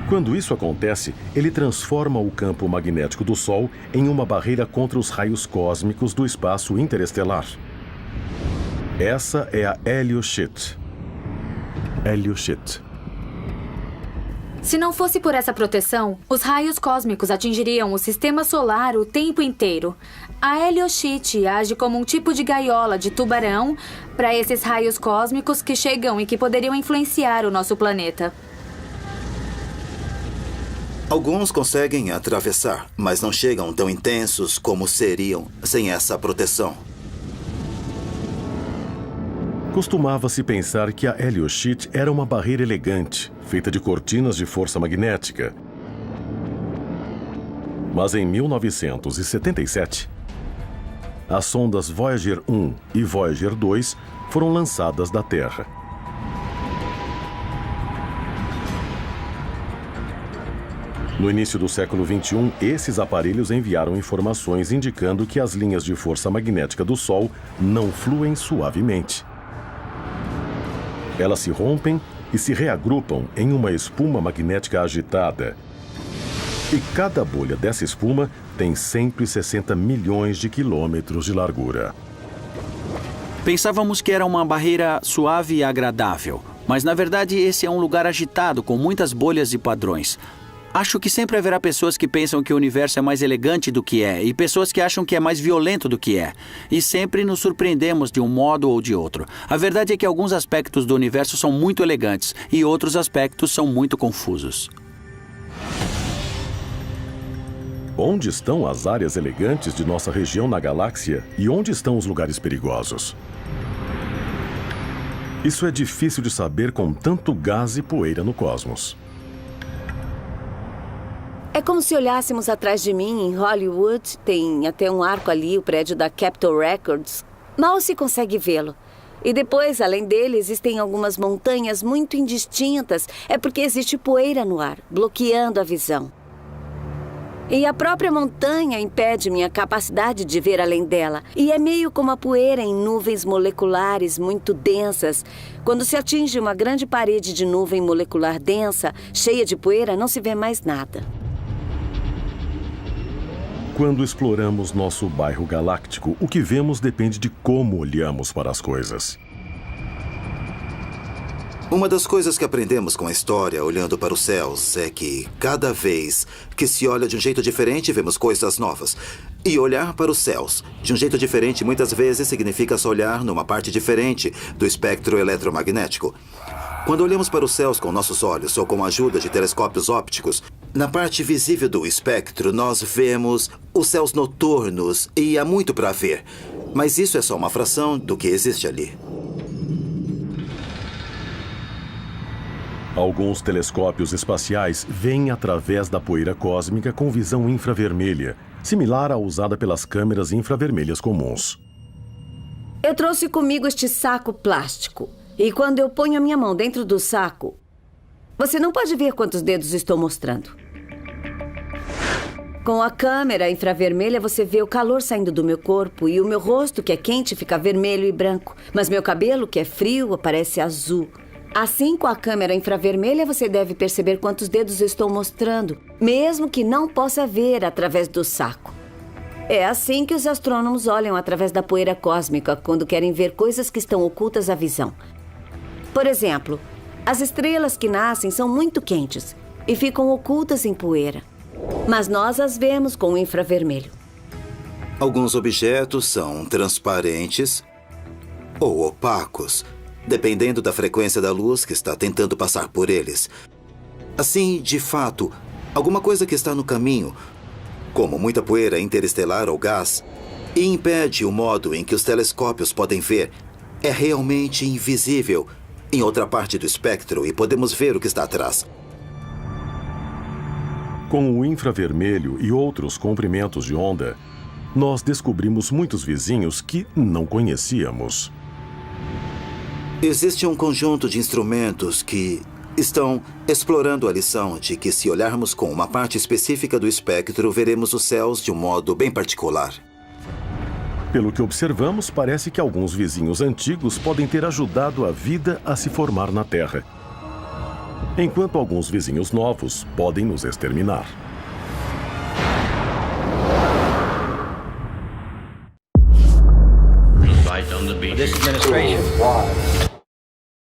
Quando isso acontece, ele transforma o campo magnético do Sol em uma barreira contra os raios cósmicos do espaço interestelar. Essa é a heliosheath. Heliosheath. Se não fosse por essa proteção, os raios cósmicos atingiriam o sistema solar o tempo inteiro. A heliosheath age como um tipo de gaiola de tubarão para esses raios cósmicos que chegam e que poderiam influenciar o nosso planeta. Alguns conseguem atravessar, mas não chegam tão intensos como seriam sem essa proteção. Costumava-se pensar que a heliosheath era uma barreira elegante, feita de cortinas de força magnética. Mas em 1977, as sondas Voyager 1 e Voyager 2 foram lançadas da Terra. No início do século XXI, esses aparelhos enviaram informações indicando que as linhas de força magnética do Sol não fluem suavemente. Elas se rompem e se reagrupam em uma espuma magnética agitada. E cada bolha dessa espuma tem 160 milhões de quilômetros de largura. Pensávamos que era uma barreira suave e agradável, mas na verdade esse é um lugar agitado com muitas bolhas e padrões. Acho que sempre haverá pessoas que pensam que o universo é mais elegante do que é e pessoas que acham que é mais violento do que é. E sempre nos surpreendemos de um modo ou de outro. A verdade é que alguns aspectos do universo são muito elegantes e outros aspectos são muito confusos. Onde estão as áreas elegantes de nossa região na galáxia e onde estão os lugares perigosos? Isso é difícil de saber com tanto gás e poeira no cosmos. É como se olhássemos atrás de mim, em Hollywood, tem até um arco ali, o prédio da Capitol Records. Mal se consegue vê-lo. E depois, além dele, existem algumas montanhas muito indistintas. É porque existe poeira no ar, bloqueando a visão. E a própria montanha impede minha capacidade de ver além dela. E é meio como a poeira em nuvens moleculares muito densas. Quando se atinge uma grande parede de nuvem molecular densa, cheia de poeira, não se vê mais nada. Quando exploramos nosso bairro galáctico, o que vemos depende de como olhamos para as coisas. Uma das coisas que aprendemos com a história, olhando para os céus, é que cada vez que se olha de um jeito diferente, vemos coisas novas. E olhar para os céus de um jeito diferente muitas vezes significa só olhar numa parte diferente do espectro eletromagnético. Quando olhamos para os céus com nossos olhos ou com a ajuda de telescópios ópticos, na parte visível do espectro nós vemos os céus noturnos e há muito para ver. Mas isso é só uma fração do que existe ali. Alguns telescópios espaciais veem através da poeira cósmica com visão infravermelha, similar à usada pelas câmeras infravermelhas comuns. Eu trouxe comigo este saco plástico. E quando eu ponho a minha mão dentro do saco, você não pode ver quantos dedos estou mostrando. Com a câmera infravermelha, você vê o calor saindo do meu corpo e o meu rosto, que é quente, fica vermelho e branco. Mas meu cabelo, que é frio, aparece azul. Assim, com a câmera infravermelha, você deve perceber quantos dedos eu estou mostrando, mesmo que não possa ver através do saco. É assim que os astrônomos olham através da poeira cósmica quando querem ver coisas que estão ocultas à visão. Por exemplo, as estrelas que nascem são muito quentes e ficam ocultas em poeira. Mas nós as vemos com o infravermelho. Alguns objetos são transparentes ou opacos, dependendo da frequência da luz que está tentando passar por eles. Assim, de fato, alguma coisa que está no caminho, como muita poeira interestelar ou gás, e impede o modo em que os telescópios podem ver, é realmente invisível em outra parte do espectro e podemos ver o que está atrás. Com o infravermelho e outros comprimentos de onda, nós descobrimos muitos vizinhos que não conhecíamos. Existe um conjunto de instrumentos que estão explorando a lição de que se olharmos com uma parte específica do espectro, veremos os céus de um modo bem particular. Pelo que observamos, parece que alguns vizinhos antigos podem ter ajudado a vida a se formar na Terra. enquanto alguns vizinhos novos podem nos exterminar. This administration